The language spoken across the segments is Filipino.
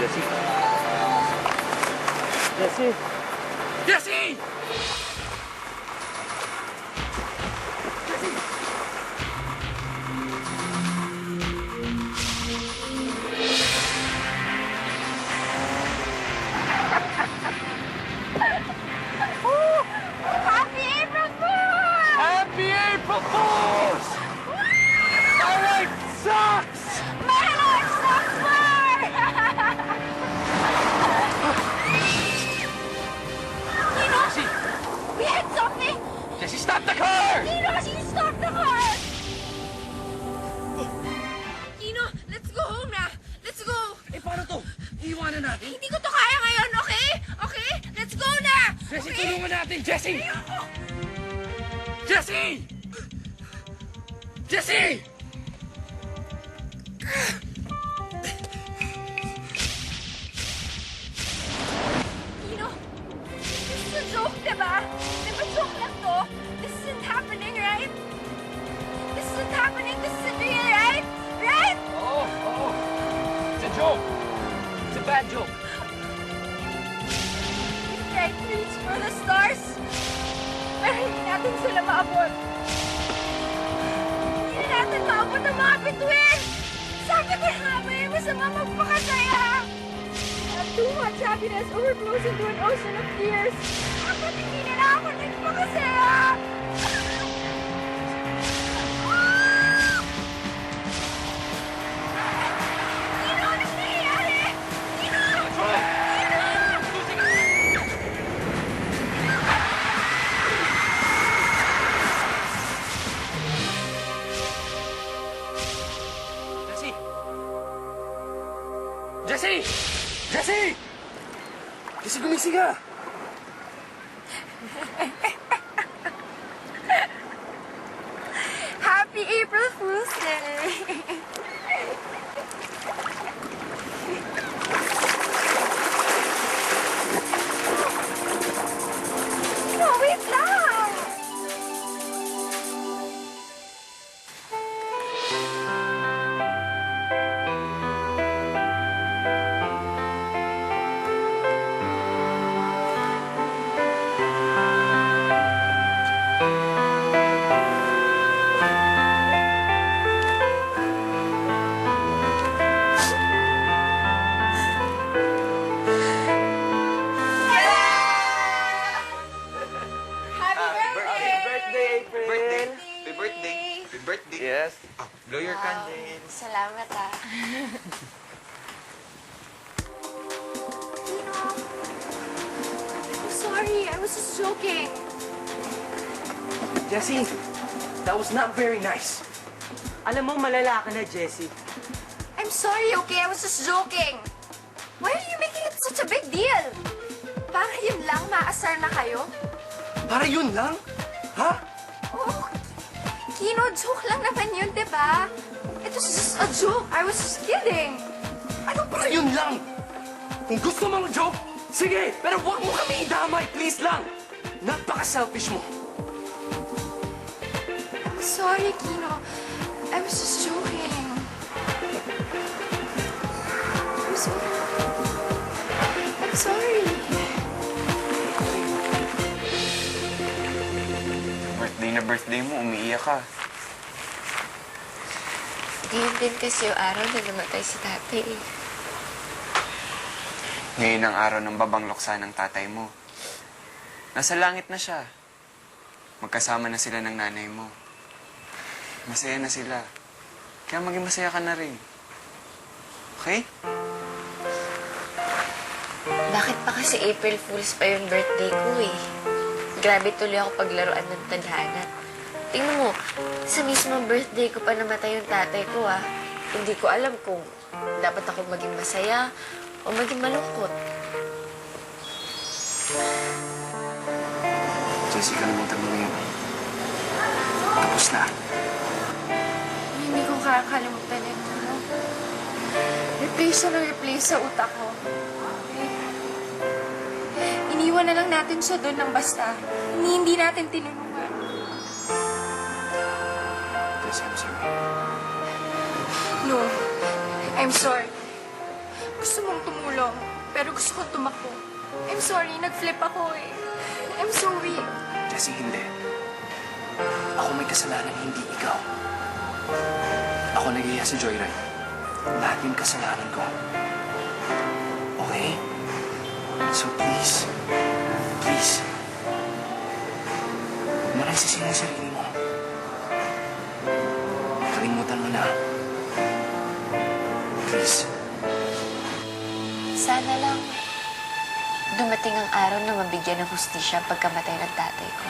Jessie? Jessie? Jessie! Happy April Fool! Happy April Fools! My life sucks! My life sucks more! Jessie! We had something! Jessie, stop the car! She stopped the car! Kino, let's go home na! Let's go! Eh, paano to? Iiwanan natin? Hindi ko to kaya ngayon, okay? Okay? Let's go na! Jessie, Okay? tulungan natin! Jessie! Ayoko! Jessie! Jessie! Kino, this is a joke, diba? Diba joke lang to? This isn't happening, right? This isn't happening. This isn't real, right? Right? Oo. It's a joke. It's a bad joke. We tried to reach for the stars. Pero hindi natin sila maabot. Hindi natin maabot ang mga bituin. Sabi ko na may masama magpakasaya. And too much happiness overflows into an ocean of tears. Bakit hindi nila ako nagpakasaya? Kino, anong nangyayari? Kino! Jessie! Jessie! Jessie! Jessie, gumising ka! Happy April Fool's Day! No, wait lang! Birthday! Happy birthday! Happy birthday! Yes? Oh, blow your candles. Salamat ah. I'm sorry, I was just joking. Jessie, that was not very nice. Alam mo, malala ka na, Jessie. I'm sorry, okay? I was just joking. Why are you making it such a big deal? Para yun lang, maasar na kayo? Para yun lang? Ha? Oh, Kino, joke lang naman yun, di ba? It was just a joke. I was just kidding. Ano para yun lang? Kung gusto mong joke, sige, pero huwag mo kami idamay, please lang. Napaka-selfish mo. I'm sorry, Kino. I was just joking. I'm sorry. I'm sorry. Birthday na birthday mo, umiiyak ka. Ngayon din kasi yung araw na namatay si tatay. Ngayon ang araw ng babangloksa ng tatay mo. Nasa langit na siya. Magkasama na sila ng nanay mo. Masaya na sila. Kaya maging masaya ka na rin. Okay? Bakit pa kasi April Fools pa yung birthday ko eh? Grabe tuloy ako paglaruan ng tadhana. Tingnan mo, sa mismong birthday ko pa namatay yung tatay ko ah. Hindi ko alam kung dapat ako maging masaya o maging malungkot. Jessie, kalimutan mo yun. Tapos na. Hindi ko kakalimutan yun, ano? Replace siya ng replace sa utak ko. Okay? Iniwan na lang natin siya doon ng basta. Hindi natin tinulungan. Jessie, I'm sorry. No. I'm sorry. gusto mong tumulong, pero gusto kong tumakbo. I'm sorry, nag-flip ako eh. I'm sorry. Jessie, hindi. Ako may kasalanan, hindi ikaw. Ako nag-iya sa Joyride. Lahat yung kasalanan ko. Okay? So please, please, huwag mo rin sisihin yung sarili mo. Kalimutan mo na. Please. Sana lang dumating ang araw na mabigyan ng hustisya ang pagkamatay ng tatay ko.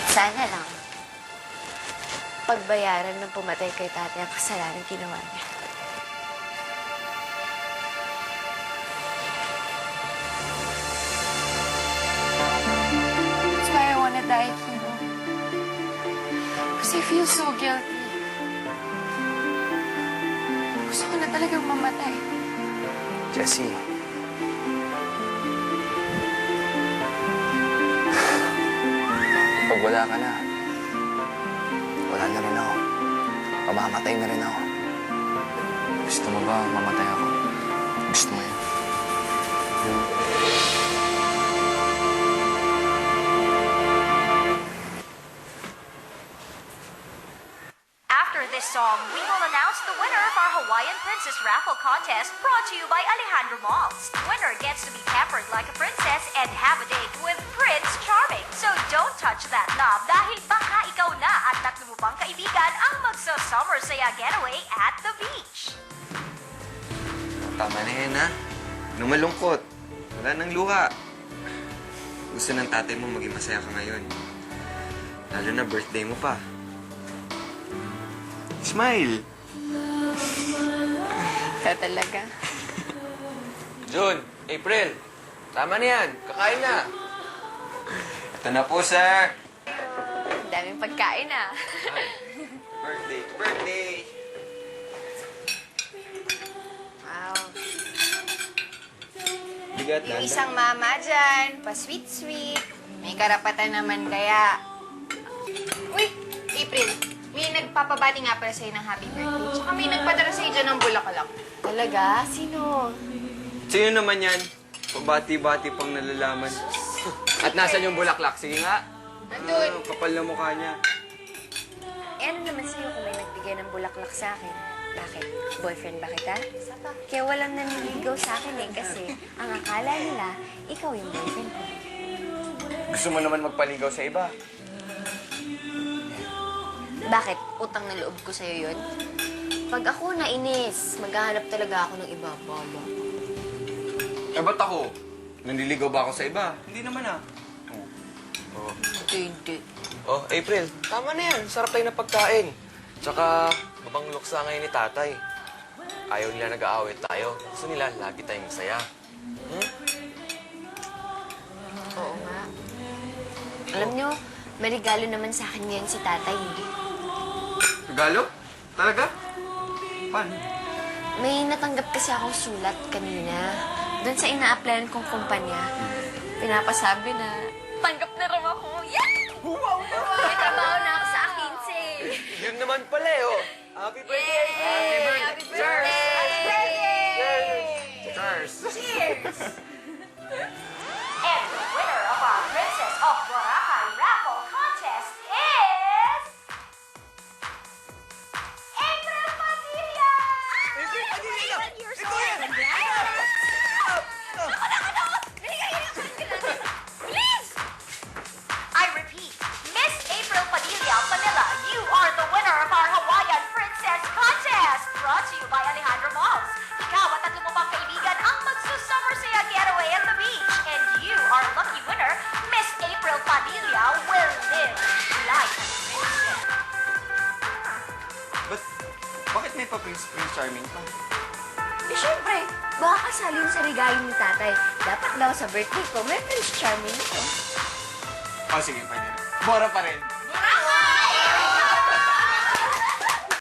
At sana lang pagbayaran ng pumatay kay tatay ang kasalanan ginawa niya. That's why I wanna die, Kino. Kasi I feel so guilty. Gusto ko na talagang mamatay. Jessie. Pag wala ka na, wala na rin ako. Mamamatay na rin ako. Gusto mo ba mamatay ako? Gusto mo yun? After this song, we will announce the winner of our Hawaiian Princess Raffle Contest brought to you by Alejandro Malls. Winner gets to be pampered like a princess and have a date with Prince Charming. So don't touch that knob dahil baka ikaw na at tatlo mo pang kaibigan ang magsa-summer saya getaway at the beach. Tama na yan, ha? Lumalungkot. Wala nang luha. Gusto ng tatay mo maging masaya ka ngayon. Lalo na birthday mo pa. Smile! Ikaw talaga. June, April, tama na yan. Kakain na. Ito na po, sir. Ang daming pagkain ah. Birthday. Wow. Bigat Yung isang mama dyan, pa-sweet-sweet. May karapatan naman kaya. Uy, April, may nagpapabati nga pala sa'yo ng happy birthday. Tsaka may nagpadala sa'yo dyan ng bulaklak. Talaga? Sino? Sino naman yan? Pabati-bati pang nalalaman. At nasan yung bulaklak? Sige nga. Nandun. Kapal na mukha niya. Eh, ano naman sa'yo kung may nagbigay ng bulaklak sa akin? Bakit? Boyfriend ba kita? Kaya walang naniligaw sa akin eh, kasi ang akala nila, ikaw yung boyfriend ko. Gusto mo naman magpaligaw sa iba? Bakit? Utang na loob ko sa'yo yun? Pag ako nainis, maghahanap talaga ako ng iba. Bala. Eh, ba't ako? Nanliligaw ba ako sa iba? Hindi naman, ah. Hindi. Oh, April, tama na yan. Sarap tayo na pagkain. Tsaka, babang luksa ngayon ni tatay. Ayaw nila nag-aaway tayo. Gusto nila lagi tayong masaya. Oo nga. Alam nyo, may regalo naman sa akin ngayon si tatay. Regalo? Talaga? Paano? May natanggap kasi akong sulat kanina. Doon sa ina-applyan kong kumpanya. Pinapasabi na tanggap na raw ako. Yeah! Wow! May trabaho na ako sa akinse. Yun naman pala eh, oh. Happy birthday! Happy birthday! Cheers! Cheers! And the winner of our Princess of Boracay Raffle Contest is... April Padilla! April Padilla! You're so Please! I repeat, Miss April Padilla Manila, you are the winner of our Hawaiian Princess Contest! Brought to you by Alejandro Malls. Ikaw at tatlo mo pang kaibigan ang magsusummer saya getaway at the beach. And you, our lucky winner, Miss April Padilla, will live like a princess. Bakit may pa-Prince Charming pa? Eh, syempre, baka kasali yun sa regalo ni tatay. Dapat daw sa birthday ko, may Prince Charming ito. Oh, sige, pwede na. Bora pa rin.